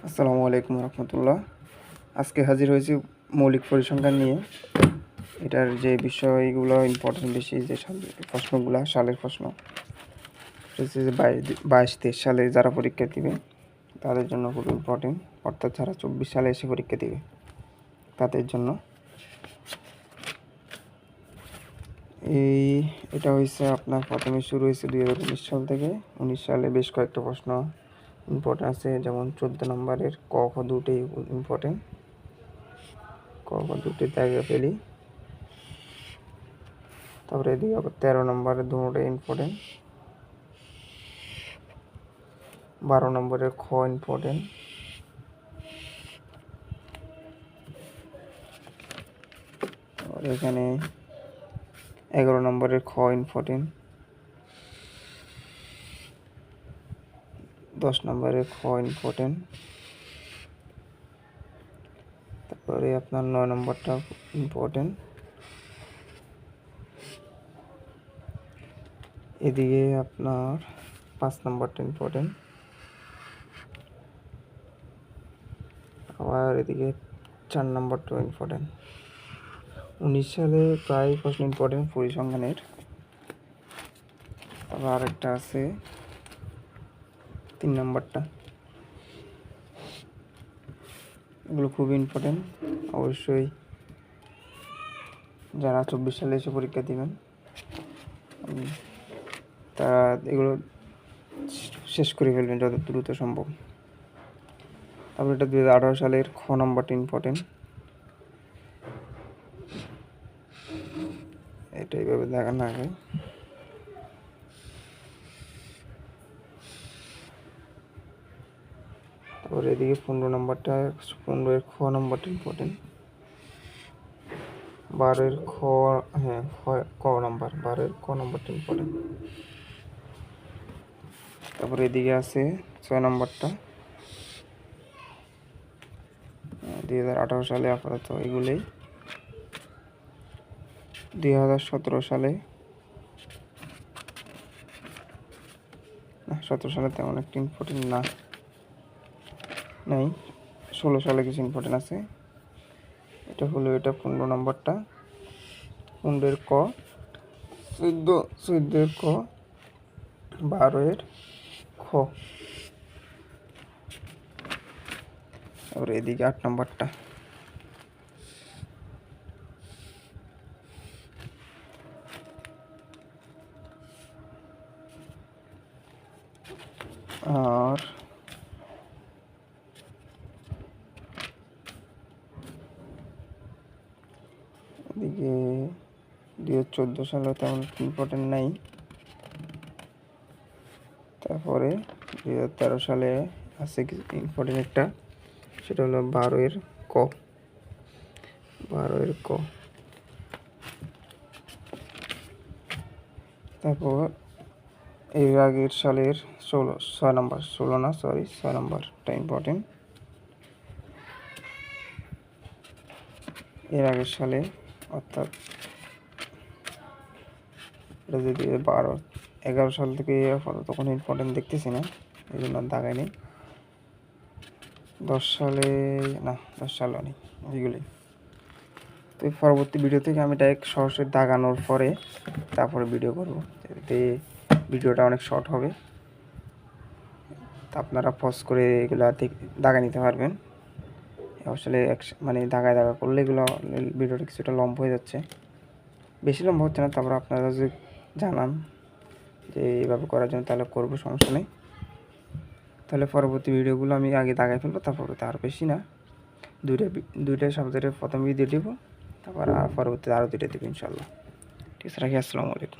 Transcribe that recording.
আসসালামু আলাইকুম রহমতুল্লাহ। আজকে হাজির হয়েছি মৌলিক পরিসংখ্যান নিয়ে। এটার যে বিষয়গুলো ইম্পর্টেন্ট বেশি, যে প্রশ্নগুলো সালের প্রশ্ন, যে 22-23 সালে যারা পরীক্ষা দিবে তাদের জন্য খুব ইম্পর্টেন্ট, অর্থাৎ যারা 24 সালে এসে পরীক্ষা দিবে তাদের জন্য। এটা হয়েছে আপনার প্রথমে শুরু হয়েছে 2019 সাল থেকে। 19 সালে বেশ কয়েকটা প্রশ্ন ইম্পর্টেন্ট আছে, যেমন 14 নম্বরের ক খ দুটোই ইম্পর্টেন্ট। ক খ দুটোই জায়গা পেলি। তারপরে এদিকে আবার 13 নম্বরের দুটোটাই ইম্পর্টেন্ট। 12 নম্বরের খ ইম্পর্টেন্ট। আর এখানে 11 নম্বরের খ ইম্পর্টেন্ট। 10 নম্বরের খ ইম্পর্টেন্ট। তারপরে আপনার 9 নম্বরটা ইম্পর্টেন্ট। এদিকে আপনার 5 নম্বরটা ইম্পর্টেন্ট। আবার এদিকে 4 নম্বরটাও ইম্পর্টেন্ট। 19 সালে প্রায় প্রশ্ন ইম্পর্টেন্ট পরিসংখ্যানের। আবার আরেকটা আছে 3 নম্বরটা, এগুলো খুবই ইম্পর্টেন্ট। অবশ্যই যারা 24 সালে এসে পরীক্ষা দিবেন তারা এগুলো শেষ করে ফেলবেন যত দ্রুত সম্ভব। তারপর এটা 2018 সালের খ নম্বরটা ইম্পর্টেন্ট। এটা এইভাবে দেখানো আগে। তারপর এদিকে 15 নম্বরটা, 15-এর খ নম্বরটা ইম্পর্টেন্ট। 12-এর খ, হ্যাঁ ক নম্বর, 12-এর ক নম্বরটা ইম্পর্টেন্ট। তারপরে এদিকে আছে 6 নম্বরটা। 2018 সালে আপাতত এগুলোই। 2017 সালে, না 17 সালে তেমন একটা ইম্পর্টেন্ট না, নেই। 16 সালে কিছু ইম্পর্টেন্ট আছে। এটা হলো 15 নম্বরটা, 15-এর ক, 14-এর ক, 12-এর খ। তারপরে এদিকে 8 নম্বরটা। আর এদিকে 2014 সালে তেমন ইম্পর্টেন্ট নাই। তারপরে 2013 সালে আছে ইম্পর্টেন্ট একটা, সেটা হলো 12-এর ক। 12-এর ক। তারপর এর আগের সালের 6 নম্বরটা ইম্পর্টেন্ট। এর আগের সালে, অর্থাৎ এটা যদি 11 সাল থেকে তখন ইম্পর্টেন্ট দেখতেছি না, এই জন্য দাগাই নেই। 10 সালে, না 10 সালও নেই, এগুলি। তো পরবর্তী ভিডিও থেকে আমি ডাইরেক্ট সরাসরি দাগানোর পরে তারপরে ভিডিও করব, যাতে ভিডিওটা অনেক শর্ট হবে। তা আপনারা পজ করে এগুলো দাগা নিতে পারবেন। আসলে মানে দাগা করলে এগুলো ভিডিওটা কিছুটা লম্বা হয়ে যাচ্ছে, বেশি লম্বা হচ্ছে না। তারপর আপনারা যদি জানান যে এইভাবে করার জন্য, তাহলে করবো, সমস্যা নেই। তাহলে পরবর্তী ভিডিওগুলো আমি আগে দাগাই ফেলবো, তারপর আর বেশি না, দুইটা সাবজেক্টের প্রথম ভিডিও দেবো, তারপর আর পরবর্তীতে আরও 2টা দেবো ইনশাল্লাহ। ঠিক আছে, রাখি। আসসালামু আলাইকুম।